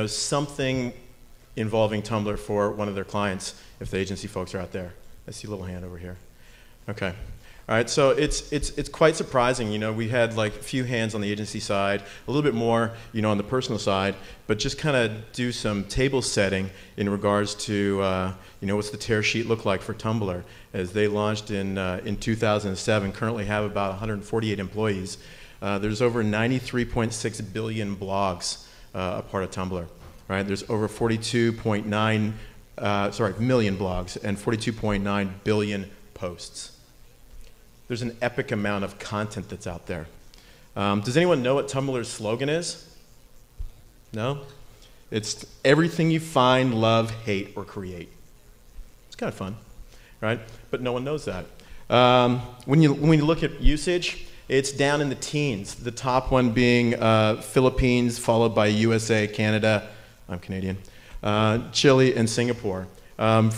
something involving Tumblr for one of their clients, if the agency folks are out there. I see a little hand over here. Okay. All right, so it's quite surprising. We had like a few hands on the agency side, a little bit more, on the personal side, but just kind of do some table setting in regards to, what's the tear sheet look like for Tumblr as they launched in 2007. Currently have about 148 employees. There's over 93.6 billion blogs a part of Tumblr. Right? There's over 42.9 million blogs and 42.9 billion posts. There's an epic amount of content that's out there. Does anyone know what Tumblr's slogan is? No? It's everything you find, love, hate, or create. It's kind of fun, right? But no one knows that. When you look at usage, it's down in the teens. The top one being Philippines, followed by USA, Canada, I'm Canadian, Chile, and Singapore. That's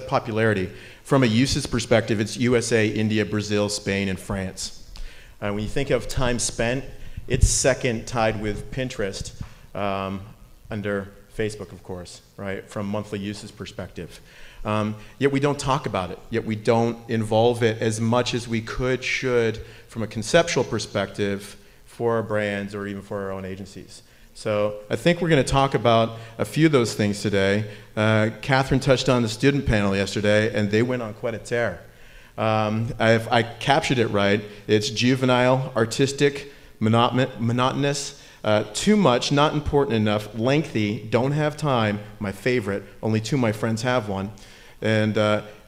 popularity. From a usage perspective, it's USA, India, Brazil, Spain, and France. When you think of time spent, it's second, tied with Pinterest, under Facebook, of course, right? From monthly usage perspective. Yet we don't talk about it. Yet we don't involve it as much as we should, from a conceptual perspective, for our brands or even for our own agencies. So I think we're going to talk about a few of those things today. Catherine touched on the student panel yesterday, and they went on quite a tear. If I captured it right, it's juvenile, artistic, monotonous, too much, not important enough, lengthy, don't have time, my favorite, only two of my friends have one. And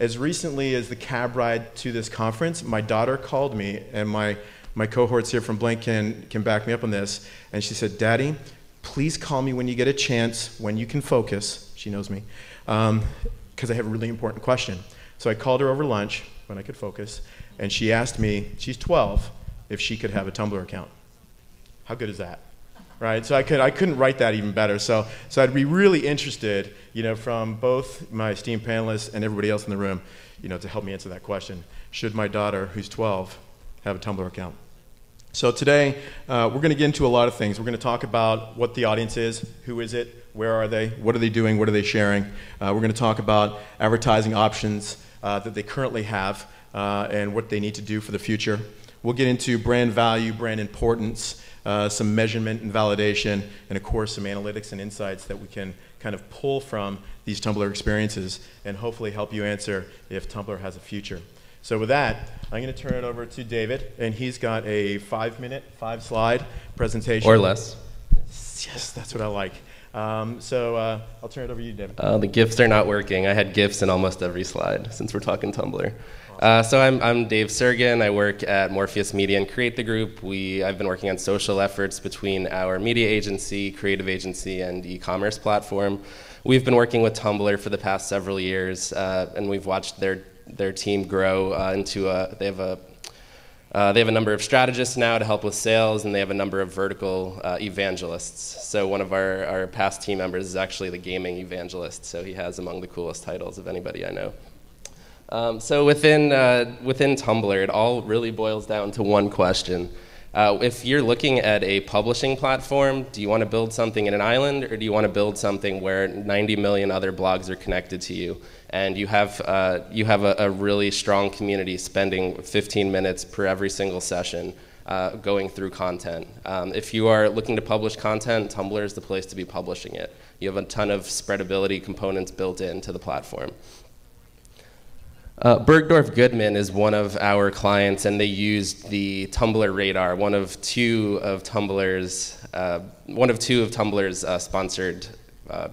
as recently as the cab ride to this conference, my daughter called me, and my cohorts here from BLiNQ can back me up on this, and she said, "Daddy, please call me when you get a chance, when you can focus." She knows me, because I have a really important question. So I called her over lunch when I could focus, and she asked me, she's 12, if she could have a Tumblr account. How good is that? Right? So I couldn't write that even better. So I'd be really interested, from both my esteemed panelists and everybody else in the room, to help me answer that question. Should my daughter, who's 12, have a Tumblr account? So today, we're going to get into a lot of things. We're going to talk about what the audience is, who is it, where are they, what are they doing, what are they sharing. We're going to talk about advertising options that they currently have and what they need to do for the future. We'll get into brand value, brand importance, some measurement and validation, and of course some analytics and insights that we can kind of pull from these Tumblr experiences and hopefully help you answer if Tumblr has a future. So with that, I'm going to turn it over to David, and he's got a 5-minute, 5-slide presentation. Or less. Yes, that's what I like. So I'll turn it over to you, David. The GIFs are not working. I had GIFs in almost every slide since we're talking Tumblr. So I'm Dave Surgan. I work at Morpheus Media and Createthe Group. I've been working on social efforts between our media agency, creative agency, and e-commerce platform. We've been working with Tumblr for the past several years, and we've watched their team grow into they have a number of strategists now to help with sales, and they have a number of vertical evangelists. So one of our past team members is actually the gaming evangelist, so he has among the coolest titles of anybody I know. So within Tumblr, it all really boils down to one question. If you're looking at a publishing platform, do you want to build something in an island, or do you want to build something where 90 million other blogs are connected to you, and you have a really strong community spending 15 minutes per every single session going through content? If you are looking to publish content, Tumblr is the place to be publishing it. You have a ton of spreadability components built into the platform. Bergdorf Goodman is one of our clients, and they used the Tumblr Radar, one of two of Tumblr's sponsored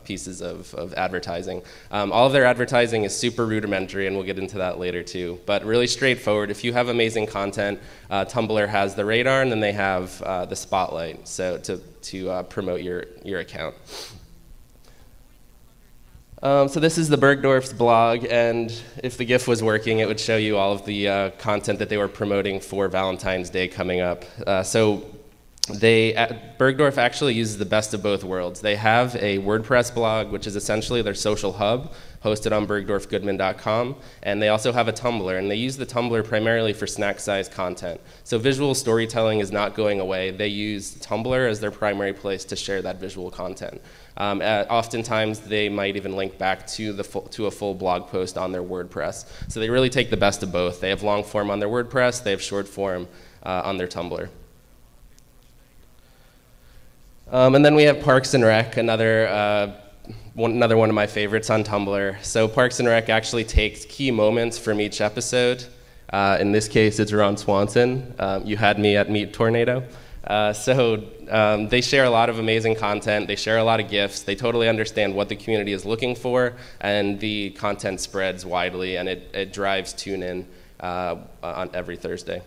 pieces of advertising. All of their advertising is super rudimentary, and we'll get into that later too, but really straightforward. If you have amazing content, Tumblr has the Radar, and then they have the Spotlight, so to promote your account. So this is the Bergdorf's blog, and if the GIF was working, it would show you all of the content that they were promoting for Valentine's Day coming up. So Bergdorf actually uses the best of both worlds. They have a WordPress blog, which is essentially their social hub, hosted on bergdorfgoodman.com, and they also have a Tumblr, and they use the Tumblr primarily for snack-sized content. So visual storytelling is not going away. They use Tumblr as their primary place to share that visual content. Oftentimes, they might even link back to a full blog post on their WordPress. So they really take the best of both. They have long form on their WordPress, they have short form on their Tumblr. And then we have Parks and Rec, another one of my favorites on Tumblr. So Parks and Rec actually takes key moments from each episode. In this case, it's Ron Swanson. You had me at Meat Tornado. They share a lot of amazing content. They share a lot of GIFs. They totally understand what the community is looking for, and the content spreads widely, and it drives tune-in on every Thursday.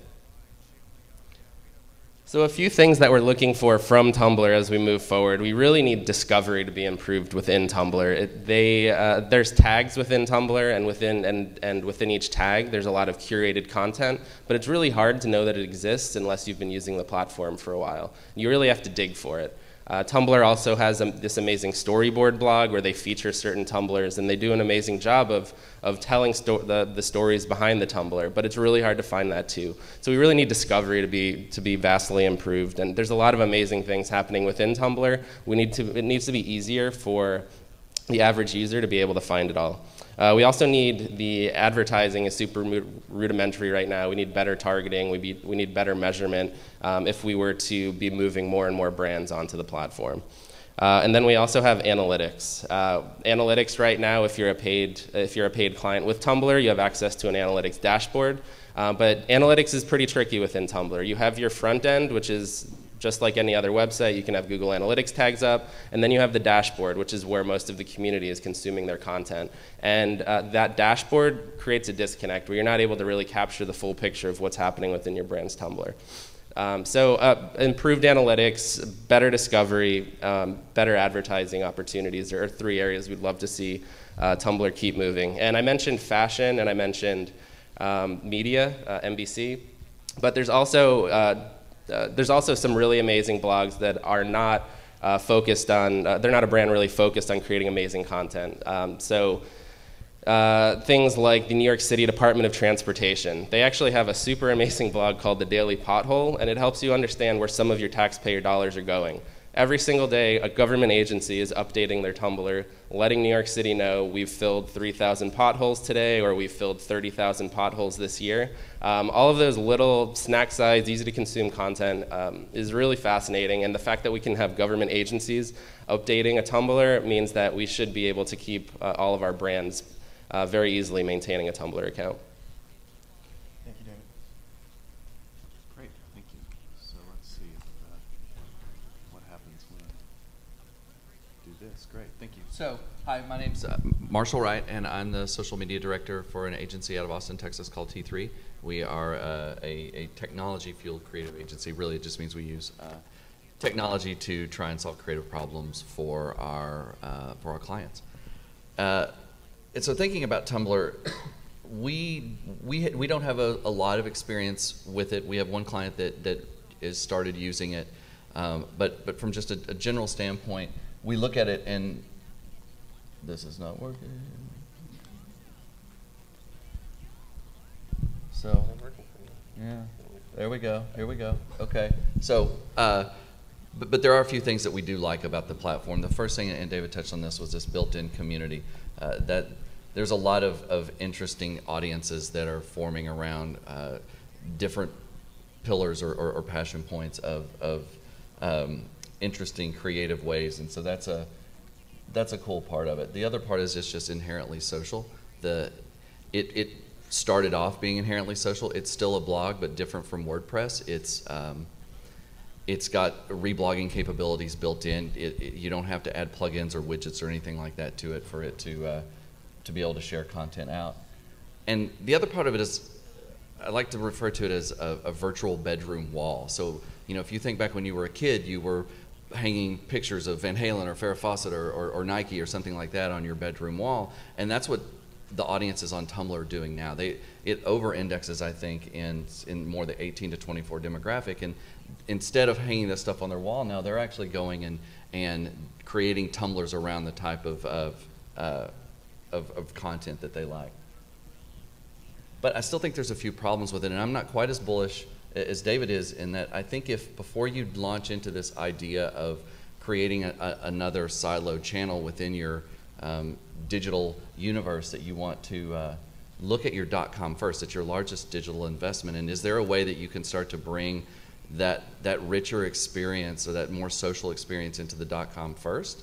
So a few things that we're looking for from Tumblr as we move forward. We really need discovery to be improved within Tumblr. There's tags within Tumblr, and within each tag, there's a lot of curated content, but it's really hard to know that it exists unless you've been using the platform for a while. You really have to dig for it. Tumblr also has this amazing storyboard blog where they feature certain Tumblrs, and they do an amazing job of telling the stories behind the Tumblr, but it's really hard to find that too. So we really need discovery to be vastly improved, and there's a lot of amazing things happening within Tumblr. It needs to be easier for the average user to be able to find it all. We also need the advertising is super rudimentary right now. We need better targeting. We need better measurement if we were to be moving more and more brands onto the platform. And then we also have analytics. Analytics right now, if you're a paid client with Tumblr, you have access to an analytics dashboard. But analytics is pretty tricky within Tumblr. You have your front end, which is just like any other website. You can have Google Analytics tags up, and then you have the dashboard, which is where most of the community is consuming their content. And that dashboard creates a disconnect where you're not able to really capture the full picture of what's happening within your brand's Tumblr. Improved analytics, better discovery, better advertising opportunities are three areas we'd love to see Tumblr keep moving. And I mentioned fashion, and I mentioned media, NBC, but there's also some really amazing blogs that are not focused on, they're not a brand really focused on creating amazing content. Things like the New York City Department of Transportation. They actually have a super amazing blog called The Daily Pothole, and it helps you understand where some of your taxpayer dollars are going. Every single day, a government agency is updating their Tumblr, letting New York City know we've filled 3,000 potholes today, or we've filled 30,000 potholes this year. All of those little snack-sized, easy-to-consume content is really fascinating, and the fact that we can have government agencies updating a Tumblr means that we should be able to keep all of our brands very easily maintaining a Tumblr account. Thank you, David. Great, thank you. So let's see what happens when we do this. Great, thank you. So, hi, my name's Marshall Wright, and I'm the social media director for an agency out of Austin, Texas called T3. We are a technology-fueled creative agency. Really, it just means we use technology to try and solve creative problems for our clients. And so thinking about Tumblr, we don't have a lot of experience with it. We have one client that has started using it, but from just a general standpoint, we look at it and this is not working. So, yeah, there we go. Here we go. Okay, so. But there are a few things that we do like about the platform. The first thing, and David touched on this, was this built-in community. That there's a lot of interesting audiences that are forming around different pillars or passion points of interesting creative ways, and so that's a cool part of it. The other part is it's just inherently social. It started off being inherently social. It's still a blog, but different from WordPress. It's got reblogging capabilities built in. You don't have to add plugins or widgets or anything like that to it for it to be able to share content out. And the other part of it is, I like to refer to it as a virtual bedroom wall. So, you know, if you think back when you were a kid, you were hanging pictures of Van Halen or Farrah Fawcett or Nike or something like that on your bedroom wall, and that's what the audiences on Tumblr are doing now. It over-indexes, I think, in more the 18 to 24 demographic, and instead of hanging this stuff on their wall, now they're actually going and creating Tumblrs around the type of content that they like. But I still think there's a few problems with it, and I'm not quite as bullish as David is in that I think if before you launch into this idea of creating another siloed channel within your digital universe, that you want to look at your .com first. It's your largest digital investment, and is there a way that you can start to bring that richer experience or that more social experience into the .com first?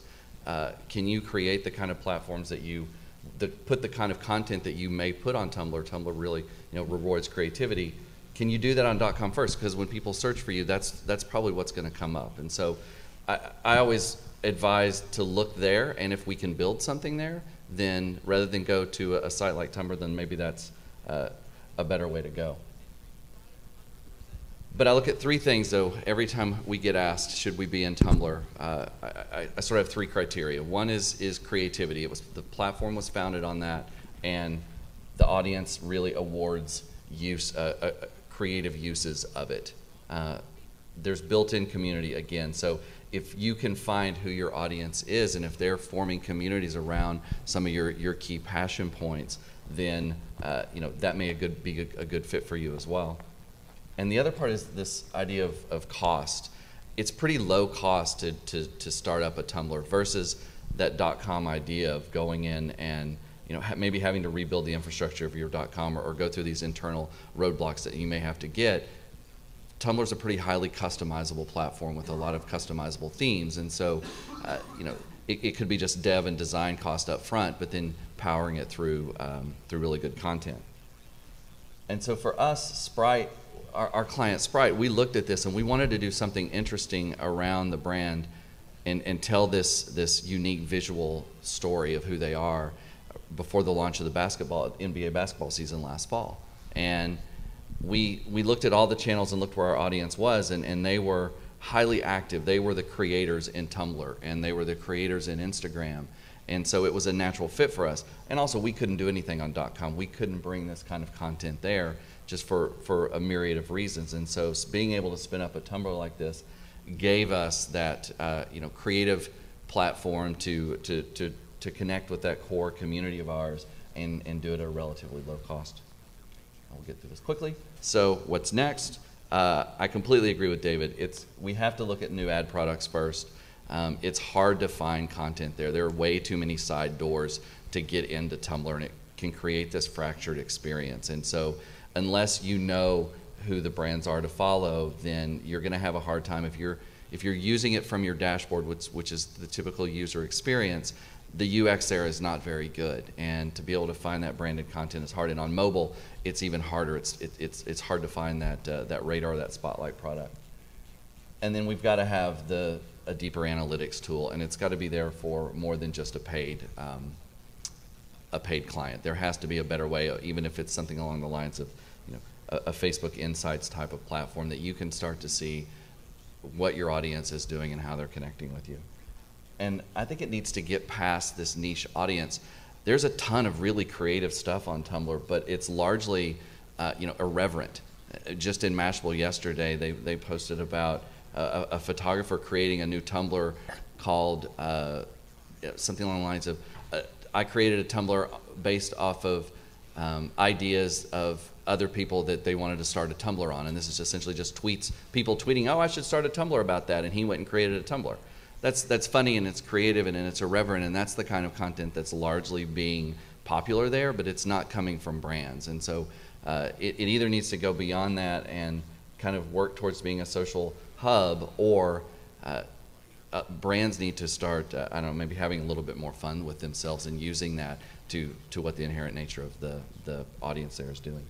Can you create the kind of platforms that put the kind of content that you may put on Tumblr? Tumblr really, rewards creativity. Can you do that on .com first? Because when people search for you, that's probably what's going to come up. And so I always advise to look there, and if we can build something there, then rather than go to a site like Tumblr, then maybe that's a better way to go. But I look at three things, though, every time we get asked, should we be in Tumblr? I sort of have three criteria. One is creativity. The platform was founded on that, and the audience really awards creative uses of it. There's built-in community, again. So if you can find who your audience is, and if they're forming communities around some of your key passion points, then that may be a good fit for you as well. And the other part is this idea of cost. It's pretty low cost to start up a Tumblr versus that .com idea of going in and maybe having to rebuild the infrastructure of your .com or go through these internal roadblocks that you may have to get. Tumblr's a pretty highly customizable platform with a lot of customizable themes, and so it could be just dev and design cost up front, but then powering it through really good content. And so for us, Sprite, our client Sprite, we looked at this and we wanted to do something interesting around the brand and tell this unique visual story of who they are before the launch of the NBA basketball season last fall. And we looked at all the channels and looked where our audience was, and they were highly active. They were the creators in Tumblr, and they were the creators in Instagram. And so it was a natural fit for us. And also, we couldn't do anything on .com. We couldn't bring this kind of content there just for a myriad of reasons. And so being able to spin up a Tumblr like this gave us that creative platform to connect with that core community of ours and do it at a relatively low cost. I'll get through this quickly. So what's next? I completely agree with David. We have to look at new ad products first. It's hard to find content there. There are way too many side doors to get into Tumblr, and it can create this fractured experience. And so unless you know who the brands are to follow, then you're going to have a hard time. If you're using it from your dashboard, which is the typical user experience, the UX there is not very good, and to be able to find that branded content is hard. And on mobile, it's even harder. It's hard to find that radar, that spotlight product. And then we've got to have a deeper analytics tool, and it's got to be there for more than just a paid client. There has to be a better way, even if it's something along the lines of a Facebook Insights type of platform, that you can start to see what your audience is doing and how they're connecting with you. And I think it needs to get past this niche audience. There's a ton of really creative stuff on Tumblr, but it's largely irreverent. Just in Mashable yesterday, they posted about a photographer creating a new Tumblr called something along the lines of, I created a Tumblr based off of ideas of other people that they wanted to start a Tumblr on. And this is essentially just people tweeting, oh, I should start a Tumblr about that. And he went and created a Tumblr. That's funny, and it's creative, and it's irreverent, and that's the kind of content that's largely being popular there, but it's not coming from brands. And so it either needs to go beyond that and kind of work towards being a social hub, or brands need to start, I don't know, maybe having a little bit more fun with themselves and using that to what the inherent nature of the audience there is doing.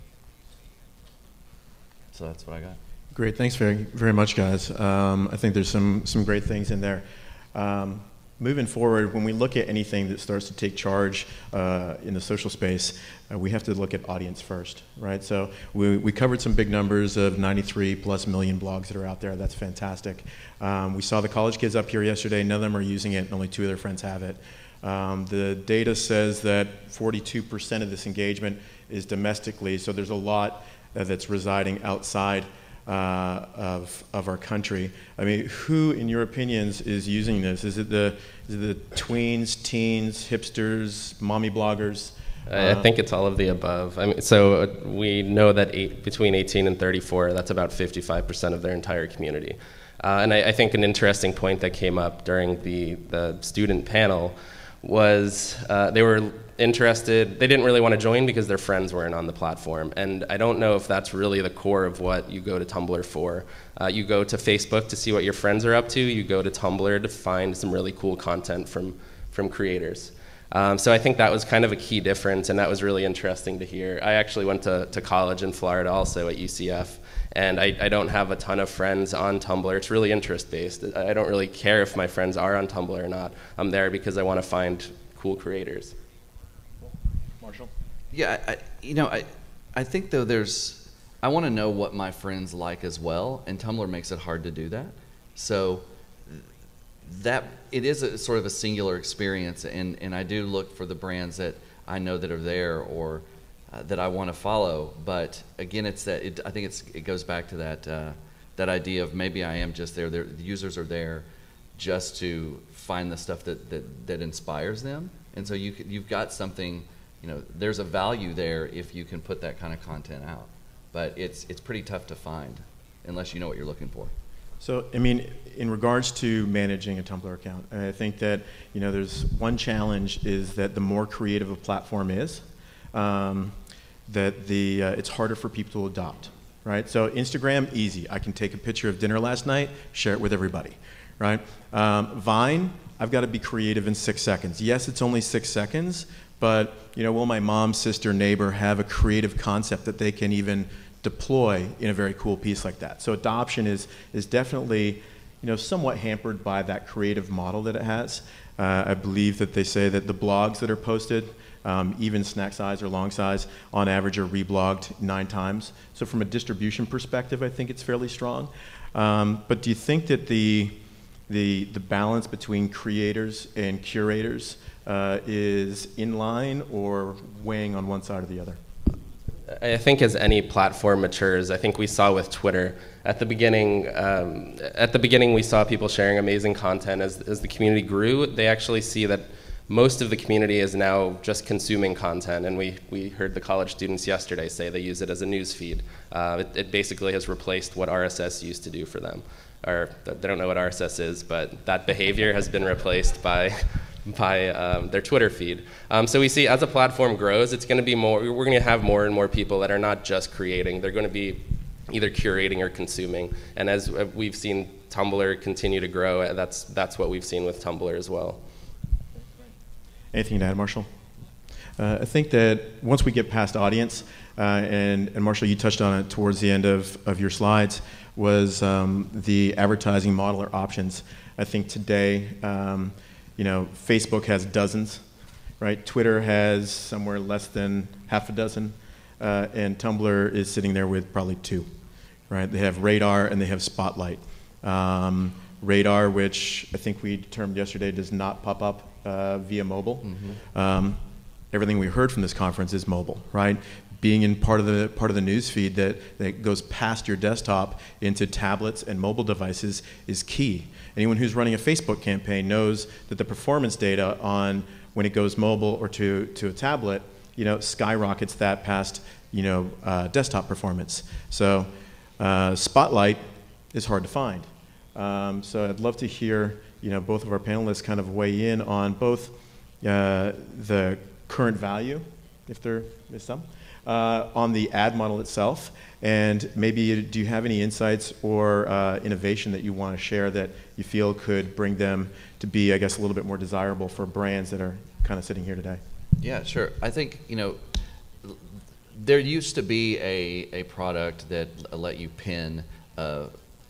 So that's what I got. Great, thanks very, very much, guys. I think there's some great things in there. Moving forward, when we look at anything that starts to take charge in the social space, we have to look at audience first, right? So we covered some big numbers of 93+ million blogs that are out there. That's fantastic. We saw the college kids up here yesterday. None of them are using it, and only 2 of their friends have it. The data says that 42% of this engagement is domestically, so there's a lot that's residing outside of our country. I mean, who, in your opinions, is using this? Is it the tweens, teens, hipsters, mommy bloggers? I think it's all of the above. I mean, so we know that between 18 and 34, that's about 55% of their entire community. And I think an interesting point that came up during the student panel was they were interested, they didn't really want to join because their friends weren't on the platform. And I don't know if that's really the core of what you go to Tumblr for. You go to Facebook to see what your friends are up to. You go to Tumblr to find some really cool content from creators. So I think that was kind of a key difference, and that was really interesting to hear. I actually went to college in Florida also at UCF, and I don't have a ton of friends on Tumblr. It's really interest-based. I don't really care if my friends are on Tumblr or not. I'm there because I want to find cool creators. Marshall? Yeah, I think though I want to know what my friends like as well, and Tumblr makes it hard to do that. So that it is a sort of a singular experience, and I do look for the brands that I know that are there or that I want to follow. But again, it's that I think it goes back to that idea of maybe I am just there. The users are there just to find the stuff that inspires them, and so you've got something. There's a value there if you can put that kind of content out, but it's pretty tough to find unless you know what you're looking for. So, I mean, in regards to managing a Tumblr account, I think that, there's one challenge is that the more creative a platform is, that it's harder for people to adopt, right? So Instagram, easy. I can take a picture of dinner last night, share it with everybody, right? Vine, I've got to be creative in 6 seconds. Yes, it's only 6 seconds, but, will my mom, sister, neighbor have a creative concept that they can even deploy in a very cool piece like that? So adoption is definitely, somewhat hampered by that creative model that it has. I believe that they say that the blogs that are posted, even snack size or long size, on average are reblogged 9 times. So from a distribution perspective, I think it's fairly strong. But do you think that the balance between creators and curators is in line or weighing on one side or the other? I think as any platform matures, I think we saw with Twitter at the beginning. We saw people sharing amazing content. As the community grew, they actually see that most of the community is now just consuming content, and we heard the college students yesterday say they use it as a news feed. It basically has replaced what RSS used to do for them. Or they don't know what RSS is, but that behavior has been replaced by their Twitter feed. So we see as a platform grows, it's going to be we're going to have more and more people that are not just creating. They're going to be either curating or consuming. And as we've seen Tumblr continue to grow, that's what we've seen with Tumblr as well. Anything to add, Marshall? I think that once we get past audience, and Marshall, you touched on it towards the end of your slides, was the advertising model or options. I think today, Facebook has dozens, right? Twitter has somewhere less than half a dozen, and Tumblr is sitting there with probably 2, right? They have Radar and they have Spotlight. Radar, which I think we determined yesterday does not pop up via mobile. Mm-hmm. Everything we heard from this conference is mobile, right? Being in part of the news feed that goes past your desktop into tablets and mobile devices is key. Anyone who's running a Facebook campaign knows that the performance data on when it goes mobile or to a tablet, skyrockets that past desktop performance. So Spotlight is hard to find. So I'd love to hear both of our panelists kind of weigh in on both the current value, if there is some, on the ad model itself, and maybe do you have any insights or innovation that you want to share that you feel could bring them to be, I guess, a little bit more desirable for brands that are kind of sitting here today? Yeah, sure. I think, there used to be a product that let you pin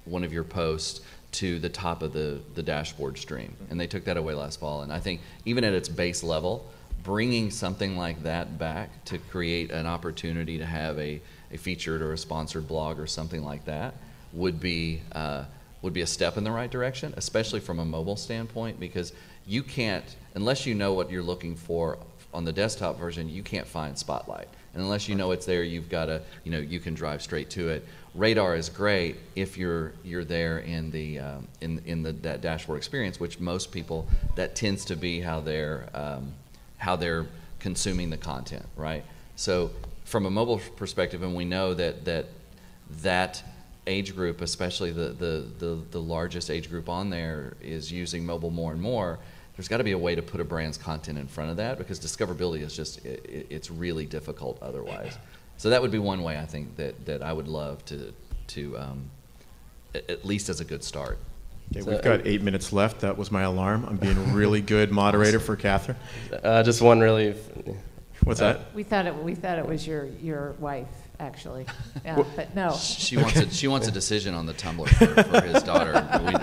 one of your posts to the top of the dashboard stream, and they took that away last fall. And I think even at its base level, bringing something like that back to create an opportunity to have a featured or a sponsored blog or something like that would be a step in the right direction, especially from a mobile standpoint, because you can't, unless you know what you're looking for on the desktop version, you can't find Spotlight. And unless you know it's there, you've got to, you can drive straight to it. Radar is great if you're there in that dashboard experience, which most people, that tends to be how they're consuming the content, right? So from a mobile perspective, and we know that age group, especially the largest age group on there, is using mobile more and more. There's got to be a way to put a brand's content in front of that, because discoverability is just, it's really difficult otherwise. So that would be one way I think that I would love to at least as a good start. Okay, we've got 8 minutes left. That was my alarm. I'm being a really good moderator for Catherine. Just one really. What's that? We thought it was your wife, actually, but no. She wants a decision on the Tumblr for his daughter.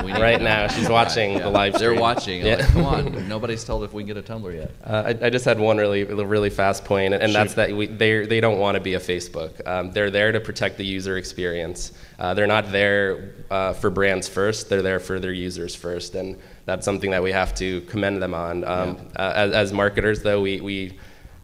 We need right now, she's watching the live stream. They're watching. Yeah. Like, come on, nobody's told if we can get a Tumblr yet. I just had one really fast point, and that's that they don't want to be a Facebook. They're there to protect the user experience. They're not there for brands first. They're there for their users first, and that's something that we have to commend them on. As marketers, though, we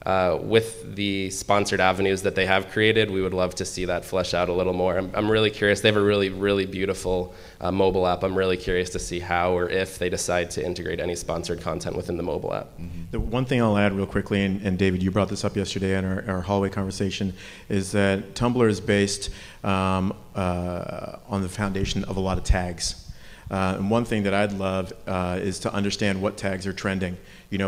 with the sponsored avenues that they have created, we would love to see that flesh out a little more. I'm really curious. They have a really beautiful mobile app. I'm really curious to see how or if they decide to integrate any sponsored content within the mobile app. Mm-hmm. The one thing I'll add real quickly, and David, you brought this up yesterday in our hallway conversation, is that Tumblr is based on the foundation of a lot of tags. And one thing that I'd love is to understand what tags are trending,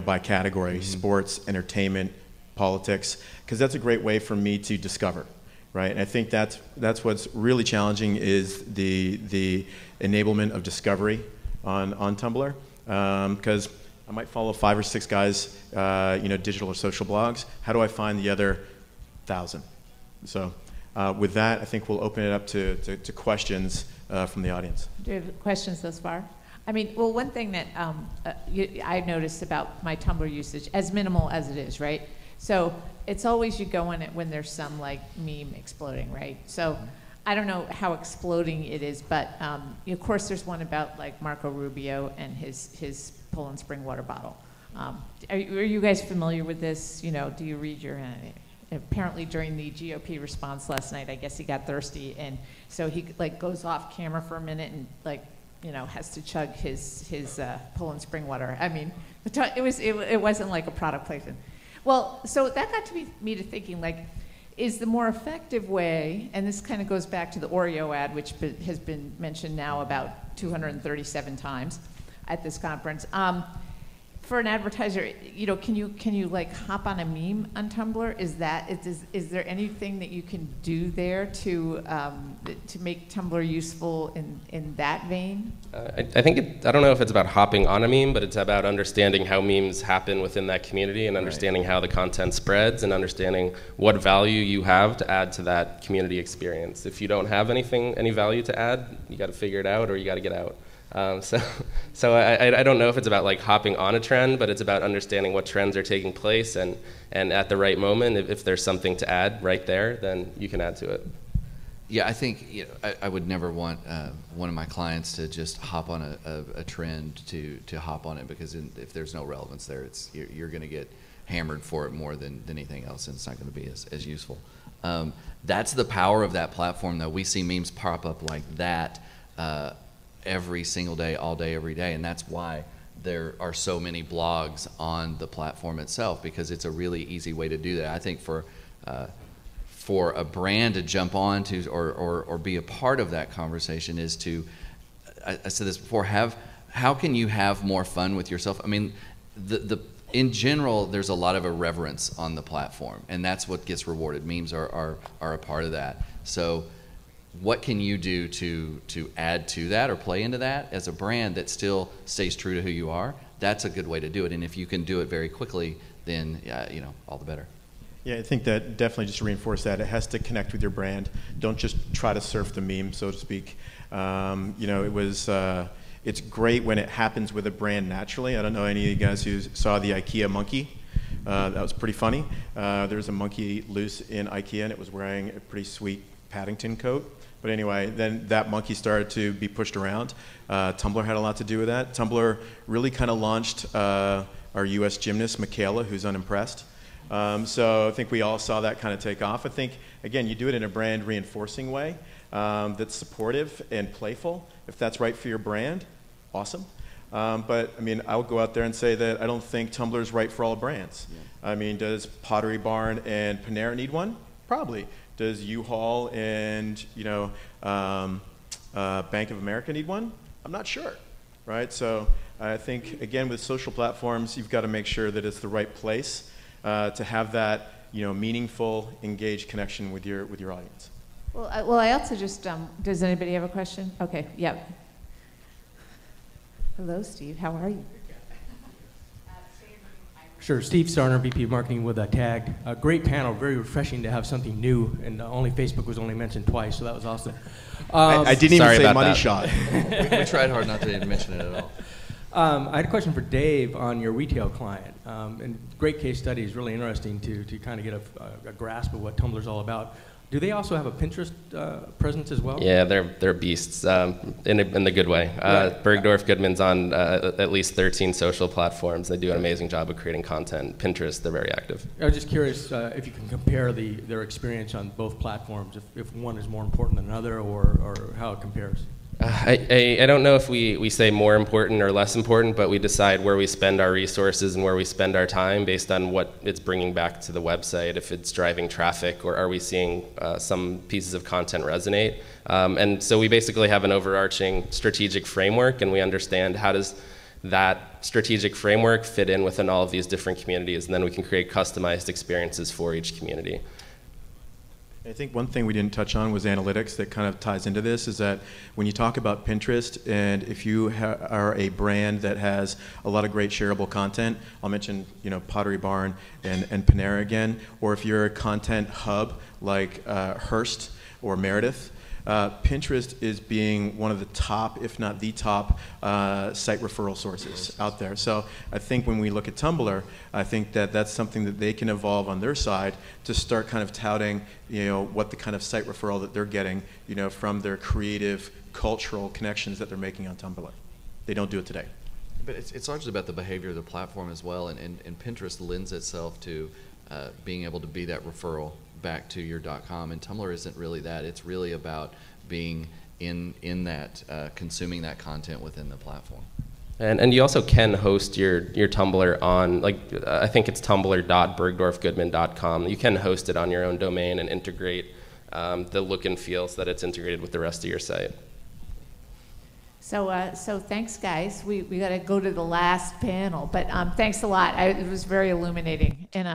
by category, sports, entertainment, politics, because that's a great way for me to discover, right? And I think that's what's really challenging, is the enablement of discovery on Tumblr, because I might follow 5 or 6 guys, digital or social blogs. How do I find the other 1,000? So with that, I think we'll open it up to questions from the audience. Do you have questions thus far? I mean, well, one thing that I noticed about my Tumblr usage, as minimal as it is, right? So it's always you go in it when there's some like meme exploding, right? So I don't know how exploding it is, but of course there's one about like Marco Rubio and his Poland Spring water bottle. Are you guys familiar with this? Do you read your? Apparently during the GOP response last night, I guess he got thirsty, and so he like goes off camera for a minute and like has to chug his Poland Spring water. I mean, it wasn't like a product placement. Well, so that got me to thinking, like, is the more effective way, and this kind of goes back to the Oreo ad, which has been mentioned now about 237 times at this conference. For an advertiser, can you like hop on a meme on Tumblr? Is there anything that you can do there to make Tumblr useful in that vein? I think I don't know if it's about hopping on a meme, but it's about understanding how memes happen within that community, and understanding how the content spreads, and understanding what value you have to add to that community experience. If you don't have any value to add, you got to figure it out, or you got to get out. So I don't know if it's about like hopping on a trend, but it's about understanding what trends are taking place, and at the right moment, if there's something to add right there, then you can add to it. Yeah, I think I would never want one of my clients to just hop on a trend to hop on it, because if there's no relevance there, you're going to get hammered for it more than anything else, and it's not going to be as useful. That's the power of that platform, though. We see memes pop up like that every single day, all day, every day, and that's why there are so many blogs on the platform itself, because it's a really easy way to do that. I think for a brand to jump on to or be a part of that conversation is to, I said this before, how can you have more fun with yourself? I mean, in general, there's a lot of irreverence on the platform, and that's what gets rewarded. Memes are a part of that. So what can you do to add to that or play into that as a brand that still stays true to who you are? That's a good way to do it. And if you can do it very quickly, then all the better. Yeah, I think that definitely, just to reinforce that, it has to connect with your brand. Don't just try to surf the meme, so to speak. It's great when it happens with a brand naturally. I don't know any of you guys who saw the IKEA monkey. That was pretty funny. There was a monkey loose in IKEA, and it was wearing a pretty sweet Paddington coat. But anyway, then that monkey started to be pushed around. Tumblr had a lot to do with that. Tumblr really kind of launched our US gymnast, McKayla, who's unimpressed. So I think we all saw that kind of take off. I think, again, you do it in a brand reinforcing way that's supportive and playful. If that's right for your brand, awesome. But I mean, I'll go out there and say that I don't think Tumblr is right for all brands. Yeah. I mean, does Pottery Barn and Panera need one? Probably. Does U-Haul and Bank of America need one? I'm not sure, right? So I think, again, with social platforms, you've got to make sure that it's the right place to have that meaningful, engaged connection with your audience. Well, I also just, does anybody have a question? Okay, yep. Hello, Steve, how are you? Sure, Steve Starner, VP of Marketing with Tagged. A great panel, very refreshing to have something new, and only Facebook was only mentioned twice, so that was awesome. I didn't even say money that. shot. We tried hard not to even mention it at all. I had a question for Dave on your retail client. And great case study is really interesting to kind of get a grasp of what Tumblr's all about. Do they also have a Pinterest presence as well? Yeah, they're beasts in the good way. Right. Bergdorf Goodman's on at least 13 social platforms. They do an amazing job of creating content. Pinterest, they're very active. I was just curious if you can compare their experience on both platforms, if one is more important than another, or how it compares. I don't know if we say more important or less important, but we decide where we spend our resources and where we spend our time based on what it's bringing back to the website, if it's driving traffic, or are we seeing some pieces of content resonate. And so we basically have an overarching strategic framework, and we understand how does that strategic framework fit in within all of these different communities, and then we can create customized experiences for each community. I think one thing we didn't touch on was analytics that kind of ties into this, is that when you talk about Pinterest, and if you are a brand that has a lot of great shareable content, I'll mention Pottery Barn and Panera again, or if you're a content hub like Hearst or Meredith, Pinterest is being one of the top, if not the top, site referral sources out there. So I think when we look at Tumblr, I think that that's something that they can evolve on their side to start kind of touting, what the kind of site referral that they're getting, from their creative, cultural connections that they're making on Tumblr. They don't do it today. But it's largely about the behavior of the platform as well, and Pinterest lends itself to being able to be that referral back to your .com, and Tumblr isn't really that. It's really about being in that, consuming that content within the platform. And you also can host your Tumblr on, I think it's tumblr.bergdorfgoodman.com. You can host it on your own domain and integrate the look and feel so that it's integrated with the rest of your site. So thanks, guys. We got to go to the last panel, but thanks a lot. It was very illuminating. And